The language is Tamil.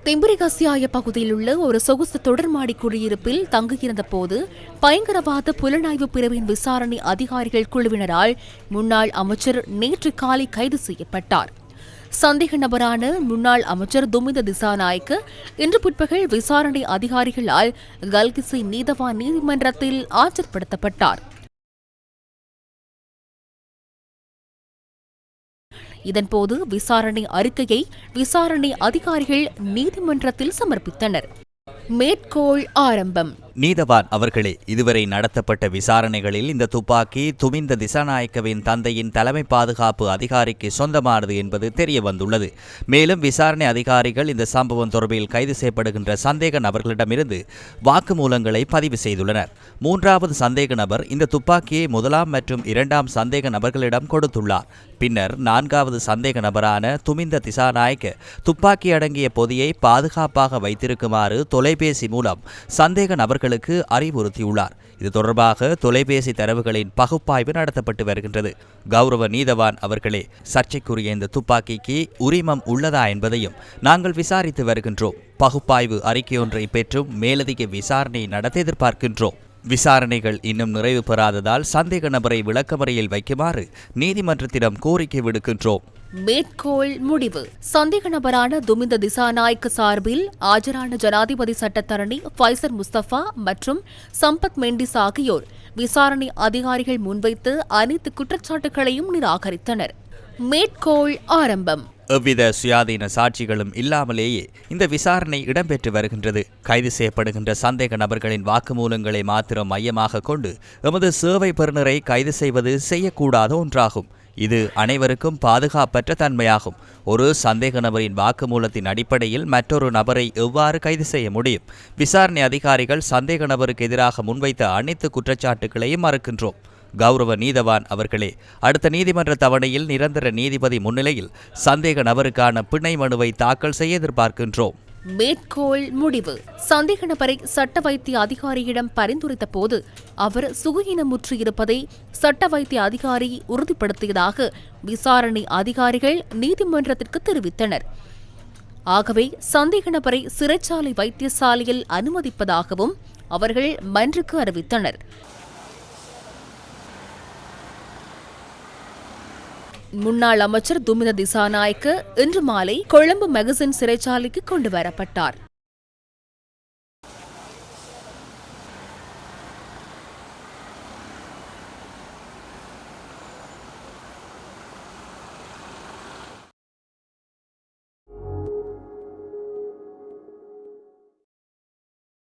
திம்பிரிகசியாய பகுதியில் உள்ள ஒரு சொகுசு தொடர்மாடி குடியிருப்பில் தங்கியிருந்த போது பயங்கரவாத புலனாய்வு பிரிவின் விசாரணை அதிகாரிகள் குழுவினரால் முன்னாள் அமைச்சர் நேற்று காலை கைது செய்யப்பட்டார். சந்தேக நபரான முன்னாள் அமைச்சர் துமிந்த திசாநாயக்க இன்று பிற்பகல் விசாரணை அதிகாரிகளால் கல்கிசி நீதவான் நீதிமன்றத்தில் ஆஜர்படுத்தப்பட்டார். இதன்போது விசாரணை அறிக்கையை விசாரணை அதிகாரிகள் நீதிமன்றத்தில் சமர்ப்பித்தனர். மேற்கோள் ஆரம்பம். நீதவான் அவர்களே, இதுவரை நடத்தப்பட்ட விசாரணைகளில் இந்த துப்பாக்கி துமிந்த திசாநாயக்கவின் தந்தையின் தலைமை பாதுகாப்பு அதிகாரிக்கு சொந்தமானது என்பது தெரிய வந்துள்ளது. மேலும் விசாரணை அதிகாரிகள் இந்த சம்பவம் தொடர்பில் கைது செய்யப்படுகின்ற சந்தேக நபர்களிடமிருந்து வாக்குமூலங்களை பதிவு செய்துள்ளனர். மூன்றாவது சந்தேக நபர் இந்த துப்பாக்கியை முதலாம் மற்றும் இரண்டாம் சந்தேக நபர்களிடம் கொடுத்துள்ளார். பின்னர் நான்காவது சந்தேக நபரான துமிந்த திசாநாயக்க துப்பாக்கி அடங்கிய பொதியை பாதுகாப்பாக வைத்திருக்குமாறு தொலைபேசி மூலம் சந்தேக நபர்களுக்கு அறிவுறுத்தியுள்ளார். இது தொடர்பாக தொலைபேசி தரவுகளின் பகுப்பாய்வு நடத்தப்பட்டு வருகின்றது. கௌரவ நீதவான் அவர்களே, சர்ச்சைக்குரிய இந்த துப்பாக்கிக்கு உரிமம் உள்ளதா என்பதையும் நாங்கள் விசாரித்து வருகின்றோம். பகுப்பாய்வு அறிக்கையொன்றை பெற்றும் மேலதிக விசாரணை நடத்த எதிர்பார்க்கின்றோம். விசாரணைகள் இன்னும் நிறைவு பெறாததால் சந்தேக நபரை விளக்கமறையில் வைக்குமாறு நீதிமன்றத்திடம் கோரிக்கை விடுக்கின்றோம். மேற்கோள் முடிவு. சந்தேக நபரான துமிந்த திசாநாயக்க சார்பில் ஆஜரான ஜனாதிபதி சட்டத்தரணி ஃபைசர் முஸ்தபா மற்றும் சம்பத் மெண்டிஸ் ஆகியோர் விசாரணை அதிகாரிகள் முன்வைத்து அனைத்து குற்றச்சாட்டுகளையும் நிராகரித்தனர். மேற்கோள் ஆரம்பம். எவ்வித சுயாதீன சாட்சிகளும் இல்லாமலேயே இந்த விசாரணை இடம்பெற்று வருகின்றது. கைது செய்யப்படுகின்ற சந்தேக நபர்களின் வாக்குமூலங்களை மாத்திரம் மையமாக கொண்டு எமது சேவை பெறுநரை கைது செய்வது செய்யக்கூடாத ஒன்றாகும். இது அனைவருக்கும் பாதுகாப்பற்ற தன்மையாகும். ஒரு சந்தேக நபரின் வாக்குமூலத்தின் அடிப்படையில் மற்றொரு நபரை எவ்வாறு கைது செய்ய முடியும்? விசாரணை அதிகாரிகள் சந்தேக நபருக்கு எதிராக முன்வைத்த அனைத்து குற்றச்சாட்டுகளையும் மறுக்கின்றோம். கௌரவ நீதவான் அவர்களே, அடுத்த நீதிமன்ற தவணையில் நிரந்தர நீதிபதி முன்னிலையில் சந்தேக நபருக்கான பிணை மனுவை தாக்கல் செய்ய எதிர்பார்க்கின்றோம். மேற்கோள் முடிவு. சந்தேக நபரை சட்ட வைத்திய அதிகாரியிடம் பரிந்துரைத்த போது அவர் சுகயீனமுற்று இருப்பதை சட்ட வைத்திய அதிகாரி உறுதிப்படுத்தியதாக விசாரணை அதிகாரிகள் நீதிமன்றத்திற்கு தெரிவித்தனர். ஆகவே சந்தேக நபரை சிறைச்சாலை வைத்தியசாலையில் அனுமதிப்பதாகவும் அவர்கள் மன்றுக்கு அறிவித்தனர். முன்னாள் அமைச்சர் துமிந்த திசாநாயக்க இன்று மாலை கொழும்பு மெகசின் சிறைச்சாலைக்கு கொண்டு வரப்பட்டார்.